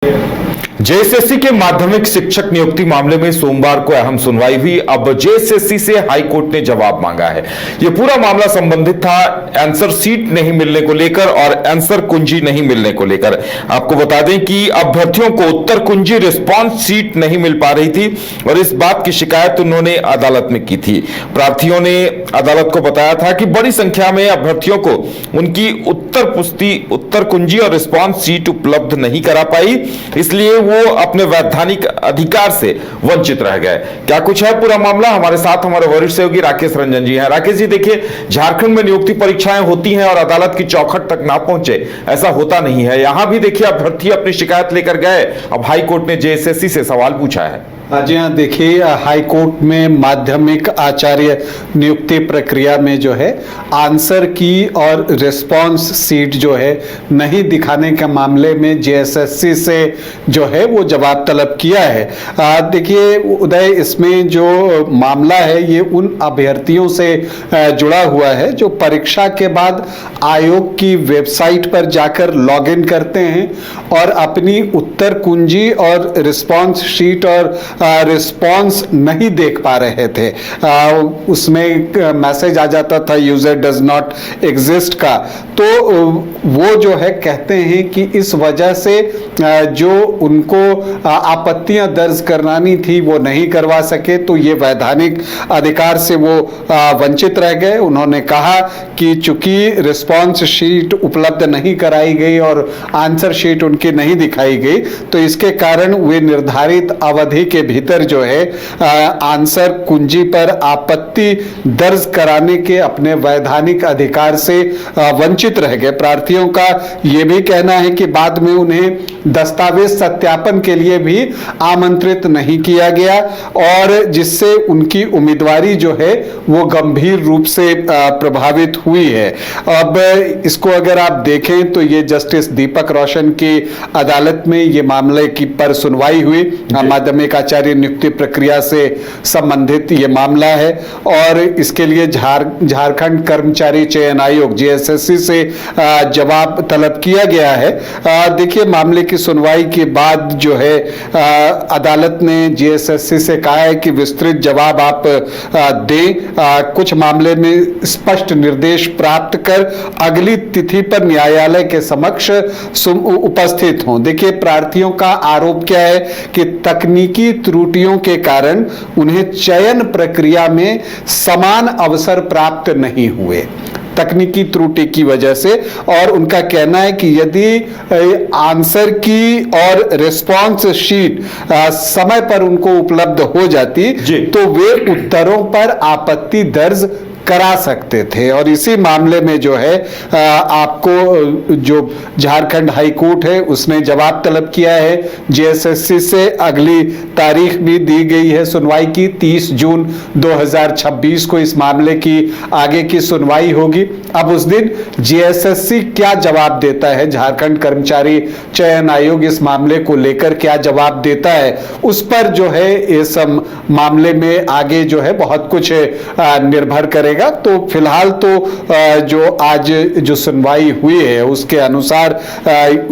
JSSC के माध्यमिक शिक्षक नियुक्ति मामले में सोमवार को अहम सुनवाई हुई। अब जेएसएससी से हाई कोर्ट ने जवाब मांगा है। यह पूरा मामला संबंधित था आंसर सीट नहीं मिलने को लेकर और आंसर कुंजी नहीं मिलने को लेकर। आपको बता दें कि अभ्यर्थियों को उत्तर कुंजी रिस्पांस सीट नहीं मिल पा रही थी और इस बात की शिकायत उन्होंने अदालत में की थी। प्रार्थियों ने अदालत को बताया था कि बड़ी संख्या में अभ्यर्थियों को उनकी उत्तर कुंजी और रिस्पांस सीट उपलब्ध नहीं करा पाई, इसलिए वो अपने वैधानिक अधिकार से वंचित रह गए। क्या कुछ है पूरा मामला, हमारे साथ हमारे वरिष्ठ सहयोगी राकेश रंजन जी हैं। राकेश जी, देखिए, झारखंड में नियुक्ति परीक्षाएं होती हैं और अदालत की चौखट तक ना पहुंचे, ऐसा होता नहीं है। यहां भी देखिए, अभ्यर्थी अपनी शिकायत लेकर गए। अब हाई कोर्ट ने जेएसएससी से सवाल पूछा है। जी हाँ, देखिए, हाई कोर्ट में माध्यमिक आचार्य नियुक्ति प्रक्रिया में जो है आंसर की और रिस्पांस सीट जो है नहीं दिखाने के मामले में जेएसएससी से जो है वो जवाब तलब किया है। देखिए उदय, इसमें जो मामला है ये उन अभ्यर्थियों से जुड़ा हुआ है जो परीक्षा के बाद आयोग की वेबसाइट पर जाकर लॉगिन करते हैं और अपनी उत्तर कुंजी और रिस्पांस शीट और रिस्पांस नहीं देख पा रहे थे। उसमें मैसेज आ जाता था यूजर डज नॉट एग्जिस्ट का। तो वो जो है कहते हैं कि इस वजह से जो उनको आपत्तियां दर्ज करवानी थी वो नहीं करवा सके, तो ये वैधानिक अधिकार से वो वंचित रह गए। उन्होंने कहा कि चूंकि रिस्पांस शीट उपलब्ध नहीं कराई गई और आंसर शीट उनकी नहीं दिखाई गई, तो इसके कारण वे निर्धारित अवधि के भीतर जो है आंसर कुंजी पर आपत्ति दर्ज कराने के अपने वैधानिक अधिकार से वंचित रह गए। प्रार्थियों का यह भी कहना है कि बाद में उन्हें दस्तावेज सत्यापन के लिए भी आमंत्रित नहीं किया गया और जिससे उनकी उम्मीदवारी जो है वो गंभीर रूप से प्रभावित हुई है। अब इसको अगर आप देखें तो ये जस्टिस दीपक रोशन की अदालत में ये मामले की पर सुनवाई हुई। माध्यमिक आचार्य नियुक्ति प्रक्रिया से संबंधित ये मामला है और इसके लिए झारखंड कर्मचारी चयन आयोग जेएसएससी से जवाब तलब किया गया है। देखिए, मामले की सुनवाई के बाद जो है अदालत ने जेएसएससी से कहा है कि विस्तृत जवाब आप दें, कुछ मामले में स्पष्ट निर्देश प्राप्त कर अगली तिथि पर न्यायालय के समक्ष उपस्थित हों। देखिए, प्रार्थियों का आरोप क्या है कि तकनीकी त्रुटियों के कारण उन्हें चयन प्रक्रिया में समान अवसर प्राप्त नहीं हुए, तकनीकी त्रुटि की वजह से। और उनका कहना है कि यदि आंसर की और रिस्पांस शीट समय पर उनको उपलब्ध हो जाती तो वे उत्तरों पर आपत्ति दर्ज करा सकते थे। और इसी मामले में जो है आपको जो झारखंड हाई कोर्ट है उसने जवाब तलब किया है जेएसएससी से। अगली तारीख भी दी गई है सुनवाई की, 30 जून 2026 को इस मामले की आगे की सुनवाई होगी। अब उस दिन जेएसएससी क्या जवाब देता है, झारखंड कर्मचारी चयन आयोग इस मामले को लेकर क्या जवाब देता है, उस पर जो है इस मामले में आगे जो है बहुत कुछ निर्भर करेगा। तो फिलहाल तो जो आज जो सुनवाई हुई है उसके अनुसार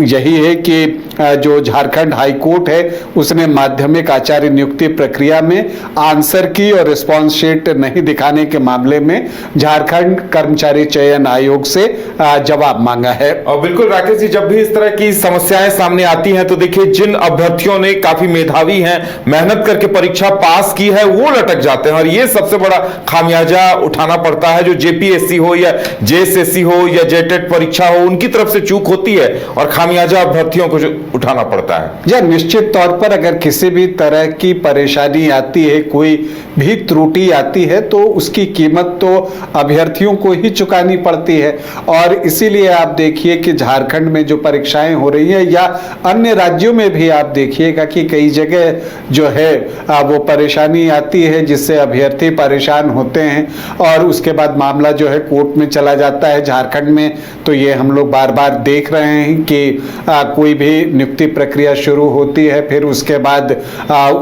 यही है कि जो झारखंड हाई कोर्ट है उसने माध्यमिक आचार्य नियुक्ति प्रक्रिया में आंसर की और रिस्पांस शीट नहीं दिखाने के मामले में झारखंड कर्मचारी चयन आयोग से जवाब मांगा है। और बिल्कुल राकेश जी, जब भी इस तरह की समस्याएं सामने आती हैं तो देखिए, जिन अभ्यर्थियों ने काफी मेधावी हैं, मेहनत करके परीक्षा पास की है, वो लटक जाते हैं और ये सबसे बड़ा खामियाजा उठाना पड़ता है। जो जेपीएससी हो या जेएसएससी हो या जेटेट परीक्षा हो, उनकी तरफ से चूक होती है और खामियाजा अभ्यर्थियों को उठाना पड़ता है। या निश्चित तौर पर अगर किसी भी तरह की परेशानी आती है, कोई भी त्रुटि आती है, तो उसकी कीमत तो अभ्यर्थियों को ही चुकानी पड़ती है। और इसीलिए आप देखिए कि झारखंड में जो परीक्षाएं हो रही हैं या अन्य राज्यों में भी आप देखिएगा कि कई जगह जो है वो परेशानी आती है जिससे अभ्यर्थी परेशान होते हैं। और और उसके बाद मामला जो है कोर्ट में चला जाता है। झारखंड में तो ये हम लोग बार बार देख रहे हैं कि कोई भी नियुक्ति प्रक्रिया शुरू होती है, फिर उसके बाद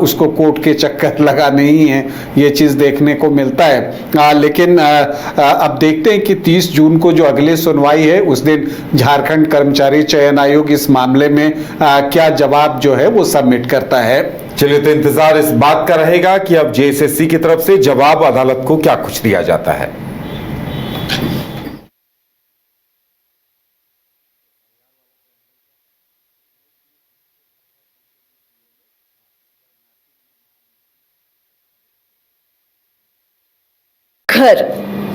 उसको कोर्ट के चक्कर लगाने ही है, ये चीज़ देखने को मिलता है। लेकिन अब देखते हैं कि 30 जून को जो अगली सुनवाई है उस दिन झारखंड कर्मचारी चयन आयोग इस मामले में क्या जवाब जो है वो सबमिट करता है। चलिए, तो इंतजार इस बात का रहेगा कि अब जेएसएससी की तरफ से जवाब अदालत को क्या कुछ दिया जाता है। घर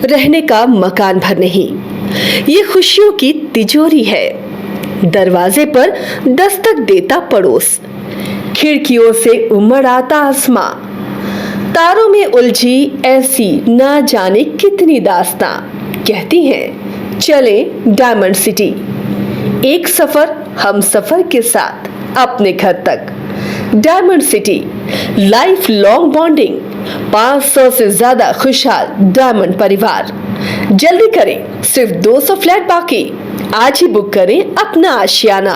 रहने का मकान भर नहीं, ये खुशियों की तिजोरी है। दरवाजे पर दस्तक देता पड़ोस, खिड़कियों से उमड़ आता आसमां, तारों में उलझी ऐसी ना जाने कितनी दास्तां। कहती हैं चले डायमंड सिटी, एक सफर हम सफर के साथ अपने घर तक। Diamond city, life long bonding, 500 से ज्यादा खुशहाल डायमंड परिवार। जल्दी करें, सिर्फ 200 फ्लैट बाकी। आज ही बुक करें अपना आशियाना।